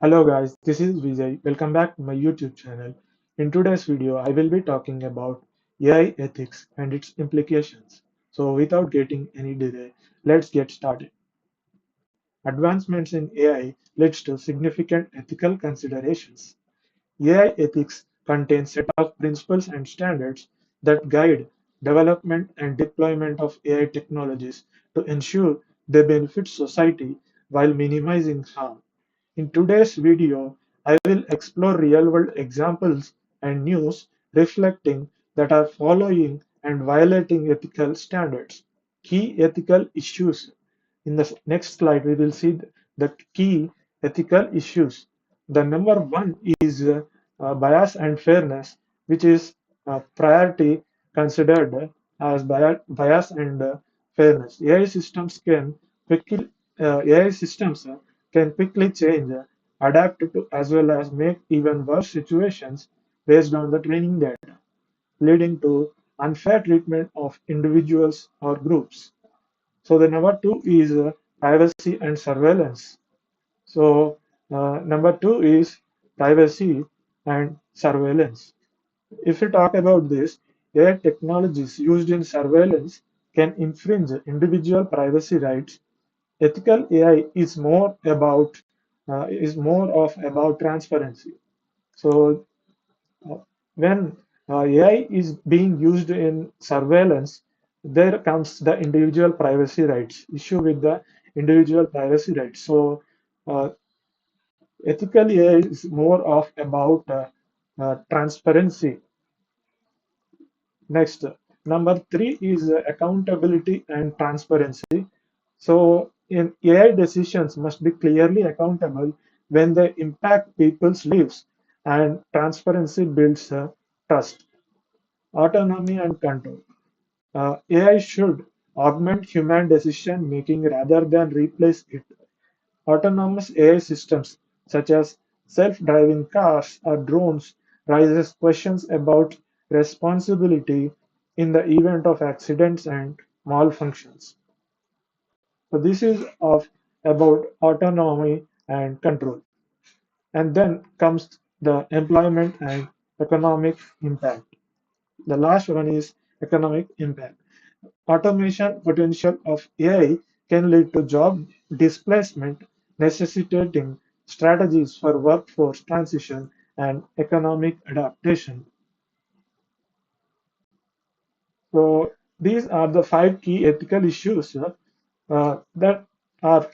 Hello guys, this is Vijay. Welcome back to my YouTube channel. In today's video, I will be talking about AI ethics and its implications. So without getting any delay, let's get started. Advancements in AI leads to significant ethical considerations. AI ethics contains set of principles and standards that guide development and deployment of AI technologies to ensure they benefit society while minimizing harm. In today's video, I will explore real-world examples and news reflecting that are following and violating ethical standards. Key ethical issues. In the next slide, we will see the key ethical issues. The number one is bias and fairness, which is priority considered as bias and fairness. AI systems can quickly change, adapt to, as well as make even worse situations based on the training data, leading to unfair treatment of individuals or groups. So the number two is privacy and surveillance. So number two is privacy and surveillance. If we talk about this, AI technologies used in surveillance can infringe individual privacy rights. Ethical AI is more of about transparency. So uh, when AI is being used in surveillance, there comes the individual privacy rights issue with the individual privacy rights. So uh, ethical AI is more of about transparency. Next, number three is accountability and transparency. So, in AI decisions must be clearly accountable when they impact people's lives, and transparency builds trust, autonomy, and control. AI should augment human decision making rather than replace it. Autonomous AI systems, such as self-driving cars or drones, raises questions about responsibility in the event of accidents and malfunctions. So this is of about autonomy and control. And then comes the employment and economic impact. The last one is economic impact. Automation potential of AI can lead to job displacement, necessitating strategies for workforce transition and economic adaptation. So these are the five key ethical issues that are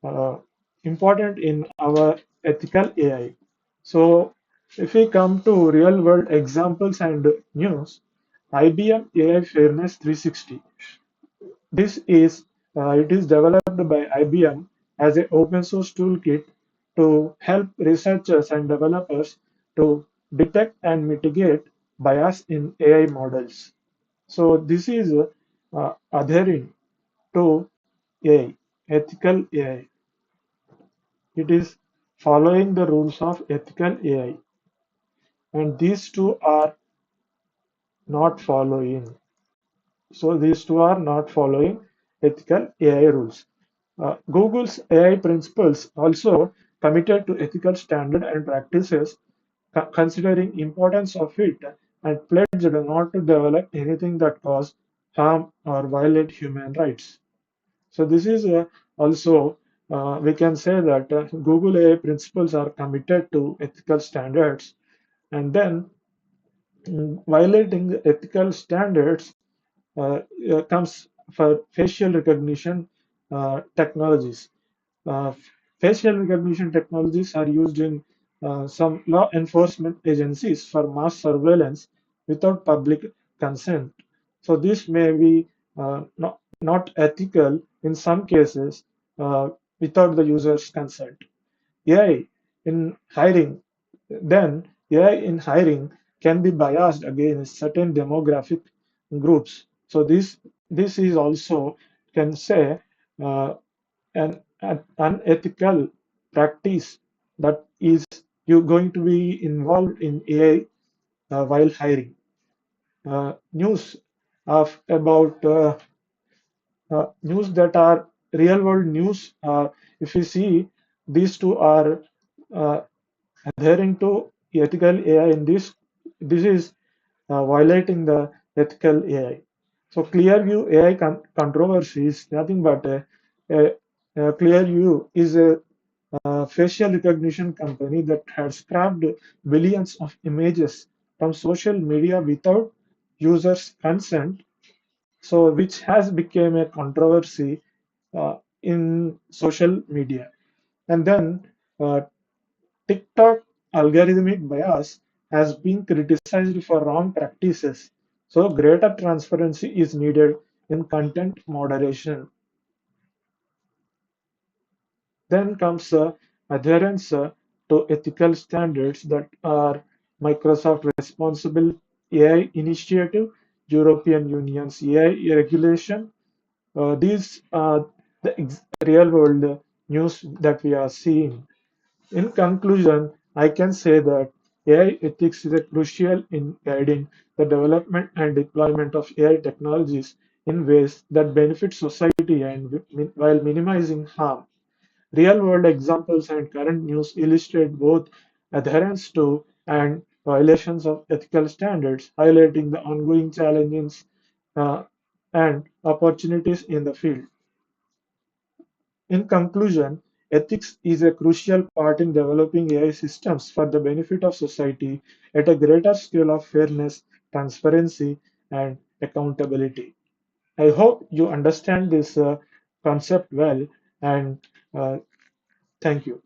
uh, important in our ethical AI. So if we come to real world examples and news, IBM AI Fairness 360. This is it is developed by IBM as an open source toolkit to help researchers and developers to detect and mitigate bias in AI models. So this is adhering to AI, ethical AI. It is following the rules of ethical AI, and these two are not following. So these two are not following ethical AI rules. Google's AI principles also committed to ethical standard and practices, considering importance of it, and pledged not to develop anything that cause harm or violate human rights. So this is also we can say that Google AI principles are committed to ethical standards, and then violating the ethical standards comes for facial recognition technologies. Uh, Facial recognition technologies are used in some law enforcement agencies for mass surveillance without public consent. So this may be not ethical in some cases without the user's consent. AI in hiring, then AI in hiring can be biased against certain demographic groups. So this is also can say an unethical practice that is you going to be involved in AI while hiring. News of about news that are real world news. If you see, these two are uh, adhering to ethical AI in this is violating the ethical AI. So Clearview AI controversy is nothing but Clearview is a facial recognition company that has scrapped billions of images from social media without users' consent, so which has become a controversy in social media. And then uh, TikTok algorithmic bias has been criticized for wrong practices. So greater transparency is needed in content moderation. Then comes adherence to ethical standards that are Microsoft Responsible AI Initiative, European Union's AI regulation. These are the real world news that we are seeing. In conclusion, I can say that AI ethics is a crucial in guiding the development and deployment of AI technologies in ways that benefit society and while minimizing harm. Real-world examples and current news illustrate both adherence to and violations of ethical standards, highlighting the ongoing challenges uh, and opportunities in the field. In conclusion, ethics is a crucial part in developing AI systems for the benefit of society at a greater scale of fairness, transparency, and accountability. I hope you understand this concept well, and uh, thank you.